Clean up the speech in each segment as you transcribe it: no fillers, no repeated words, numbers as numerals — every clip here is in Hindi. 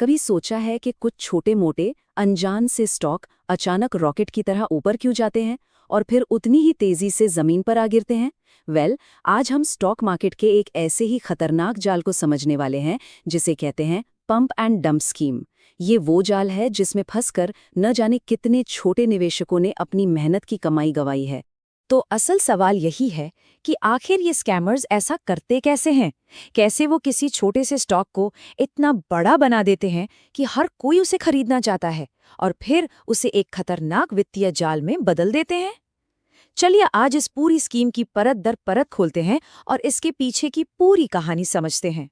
कभी सोचा है कि कुछ छोटे मोटे अनजान से स्टॉक अचानक रॉकेट की तरह ऊपर क्यों जाते हैं और फिर उतनी ही तेजी से जमीन पर आ गिरते हैं? आज हम स्टॉक मार्केट के एक ऐसे ही खतरनाक जाल को समझने वाले हैं जिसे कहते हैं पंप एंड डंप स्कीम। ये वो जाल है जिसमें फंसकर न जाने कितने छोटे निवेशकों ने अपनी मेहनत की कमाई गंवाई है। तो असल सवाल यही है कि आखिर ये स्कैमर्स ऐसा करते कैसे हैं? कैसे वो किसी छोटे से स्टॉक को इतना बड़ा बना देते हैं कि हर कोई उसे खरीदना चाहता है और फिर उसे एक खतरनाक वित्तीय जाल में बदल देते हैं? चलिए आज इस पूरी स्कीम की परत दर परत खोलते हैं और इसके पीछे की पूरी कहानी समझते हैं।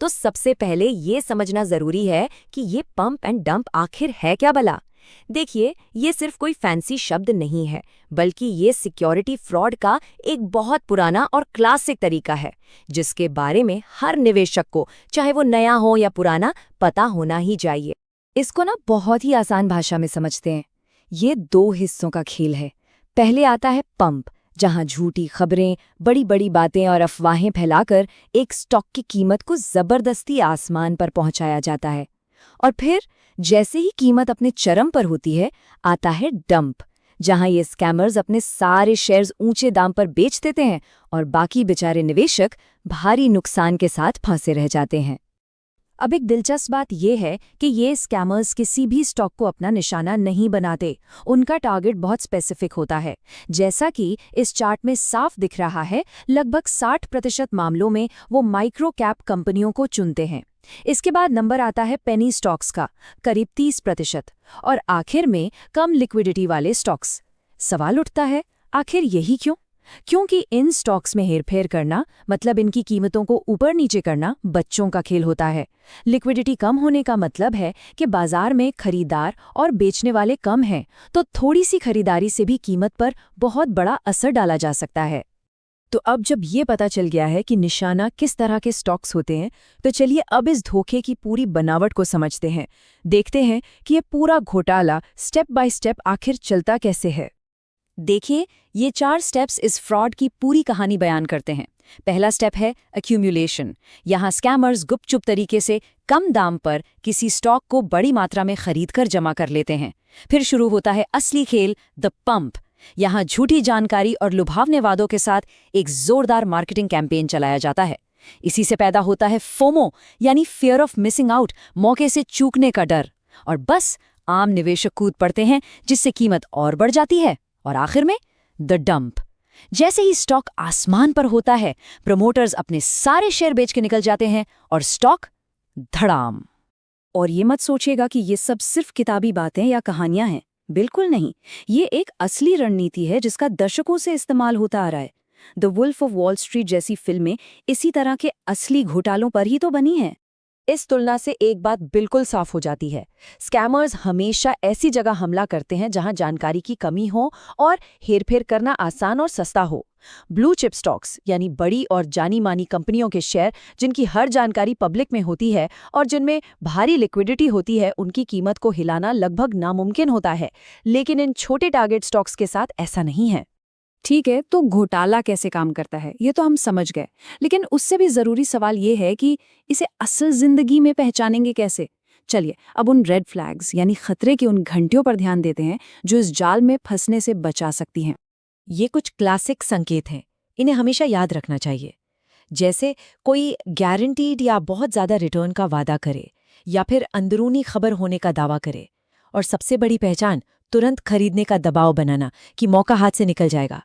तो सबसे पहले ये समझना जरूरी है कि ये पंप एंड डंप आखिर है क्या भला? देखिए, ये सिर्फ कोई फैंसी शब्द नहीं है, बल्कि ये सिक्योरिटी फ्रॉड का एक बहुत पुराना और क्लासिक तरीका है, जिसके बारे में हर निवेशक को, चाहे वो नया हो या पुराना, पता होना ही चाहिए। इसको बहुत ही आसान भाषा में समझते हैं। ये दो हिस्सों का खेल है। पहले आता है पंप, जहां झूठी खबरें, बड़ी बड़ी बातें और अफवाहें फैलाकर एक स्टॉक की कीमत को जबरदस्ती आसमान पर पहुंचाया जाता है। और फिर जैसे ही कीमत अपने चरम पर होती है, आता है डंप, जहां ये स्कैमर्स अपने सारे शेयर्स ऊंचे दाम पर बेच देते हैं और बाकी बेचारे निवेशक भारी नुकसान के साथ फंसे रह जाते हैं। अब एक दिलचस्प बात यह है कि ये स्कैमर्स किसी भी स्टॉक को अपना निशाना नहीं बनाते। उनका टारगेट बहुत स्पेसिफिक होता है। जैसा कि इस चार्ट में साफ दिख रहा है, लगभग 60% मामलों में वो माइक्रो कैप कंपनियों को चुनते हैं। इसके बाद नंबर आता है पेनी स्टॉक्स का, करीब 30%, और आखिर में कम लिक्विडिटी वाले स्टॉक्स। सवाल उठता है, आखिर यही क्यों? क्योंकि इन स्टॉक्स में हेरफेर करना मतलब इनकी कीमतों को ऊपर नीचे करना बच्चों का खेल होता है। लिक्विडिटी कम होने का मतलब है कि बाजार में खरीदार और बेचने वाले कम हैं, तो थोड़ी सी खरीदारी से भी कीमत पर बहुत बड़ा असर डाला जा सकता है। तो अब जब ये पता चल गया है कि निशाना किस तरह के स्टॉक्स होते हैं, तो चलिए अब इस धोखे की पूरी बनावट को समझते हैं। देखते हैं कि ये पूरा घोटाला स्टेप बाय स्टेप आखिर चलता कैसे है। देखिए, ये 4 स्टेप्स इस फ्रॉड की पूरी कहानी बयान करते हैं। पहला स्टेप है एक्यूमुलेशन। यहाँ स्कैमर्स गुपचुप तरीके से कम दाम पर किसी स्टॉक को बड़ी मात्रा में खरीदकर जमा कर लेते हैं। फिर शुरू होता है असली खेल, द पंप। यहाँ झूठी जानकारी और लुभावने वादों के साथ एक जोरदार मार्केटिंग कैंपेन चलाया जाता है। इसी से पैदा होता है फोमो, यानी फियर ऑफ मिसिंग आउट, मौके से चूकने का डर। और बस आम निवेशक कूद पड़ते हैं, जिससे कीमत और बढ़ जाती है। और आखिर में द डंप। जैसे ही स्टॉक आसमान पर होता है, प्रमोटर्स अपने सारे शेयर बेच के निकल जाते हैं और स्टॉक धड़ाम। और ये मत सोचिएगा कि ये सब सिर्फ किताबी बातें या कहानियां हैं। बिल्कुल नहीं, ये एक असली रणनीति है जिसका दशकों से इस्तेमाल होता आ रहा है। The Wolf of Wall Street जैसी फिल्में इसी तरह के असली घोटालों पर ही तो बनी हैं। इस तुलना से एक बात बिल्कुल साफ हो जाती है, स्कैमर्स हमेशा ऐसी जगह हमला करते हैं जहां जानकारी की कमी हो और हेरफेर करना आसान और सस्ता हो। ब्लू चिप स्टॉक्स, यानी बड़ी और जानी मानी कंपनियों के शेयर जिनकी हर जानकारी पब्लिक में होती है और जिनमें भारी लिक्विडिटी होती है, उनकी कीमत को हिलाना लगभग नामुमकिन होता है। लेकिन इन छोटे टारगेट स्टॉक्स के साथ ऐसा नहीं है। ठीक है, तो घोटाला कैसे काम करता है ये तो हम समझ गए, लेकिन उससे भी जरूरी सवाल ये है कि इसे असल जिंदगी में पहचानेंगे कैसे। चलिए अब उन रेड फ्लैग्स यानी खतरे की उन घंटियों पर ध्यान देते हैं जो इस जाल में फंसने से बचा सकती हैं। ये कुछ क्लासिक संकेत हैं, इन्हें हमेशा याद रखना चाहिए। जैसे कोई गारंटीड या बहुत ज्यादा रिटर्न का वादा करे, या फिर अंदरूनी खबर होने का दावा करे। और सबसे बड़ी पहचान, तुरंत खरीदने का दबाव बनाना कि मौका हाथ से निकल जाएगा।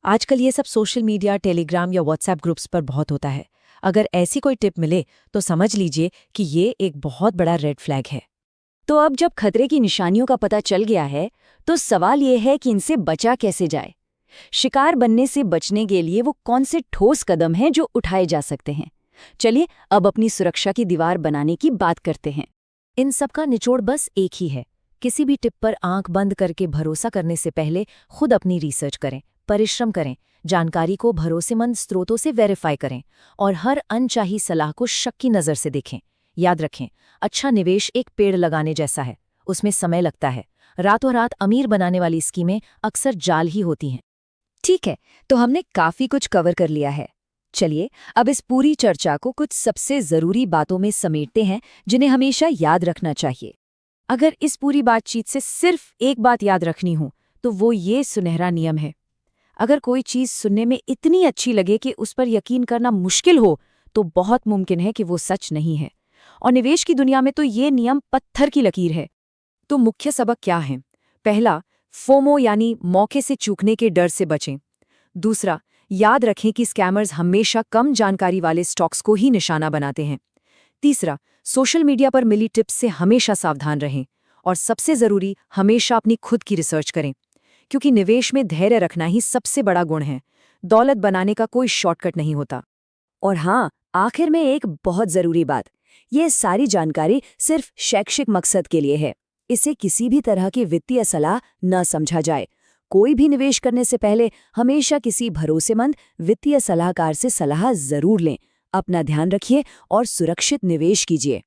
आजकल ये सब सोशल मीडिया, टेलीग्राम या व्हाट्सएप ग्रुप्स पर बहुत होता है। अगर ऐसी कोई टिप मिले तो समझ लीजिए कि ये एक बहुत बड़ा रेड फ्लैग है। तो अब जब खतरे की निशानियों का पता चल गया है, तो सवाल ये है कि इनसे बचा कैसे जाए। शिकार बनने से बचने के लिए वो कौन से ठोस कदम हैं जो उठाए जा सकते हैं। चलिए अब अपनी सुरक्षा की दीवार बनाने की बात करते हैं। इन सब का निचोड़ बस एक ही है, किसी भी टिप पर आंख बंद करके भरोसा करने से पहले खुद अपनी रिसर्च करें, परिश्रम करें, जानकारी को भरोसेमंद स्रोतों से वेरीफाई करें और हर अनचाही सलाह को शक की नज़र से देखें। याद रखें, अच्छा निवेश एक पेड़ लगाने जैसा है, उसमें समय लगता है। रातों रात अमीर बनाने वाली स्कीमें अक्सर जाल ही होती हैं। ठीक है, तो हमने काफ़ी कुछ कवर कर लिया है। चलिए अब इस पूरी चर्चा को कुछ सबसे जरूरी बातों में समेटते हैं जिन्हें हमेशा याद रखना चाहिए। अगर इस पूरी बातचीत से सिर्फ एक बात याद रखनी हो तो वो ये सुनहरा नियम है। अगर कोई चीज सुनने में इतनी अच्छी लगे कि उस पर यकीन करना मुश्किल हो तो बहुत मुमकिन है कि वो सच नहीं है। और निवेश की दुनिया में तो ये नियम पत्थर की लकीर है। तो मुख्य सबक क्या है? पहला, फोमो यानी मौके से चूकने के डर से बचें। दूसरा, याद रखें कि स्कैमर्स हमेशा कम जानकारी वाले स्टॉक्स को ही निशाना बनाते हैं। तीसरा, सोशल मीडिया पर मिली टिप्स से हमेशा सावधान रहें। और सबसे जरूरी, हमेशा अपनी खुद की रिसर्च करें, क्योंकि निवेश में धैर्य रखना ही सबसे बड़ा गुण है। दौलत बनाने का कोई शॉर्टकट नहीं होता। और हाँ, आखिर में एक बहुत जरूरी बात, ये सारी जानकारी सिर्फ शैक्षिक मकसद के लिए है। इसे किसी भी तरह की वित्तीय सलाह न समझा जाए। कोई भी निवेश करने से पहले हमेशा किसी भरोसेमंद वित्तीय सलाहकार से सलाह जरूर लें। अपना ध्यान रखिए और सुरक्षित निवेश कीजिए।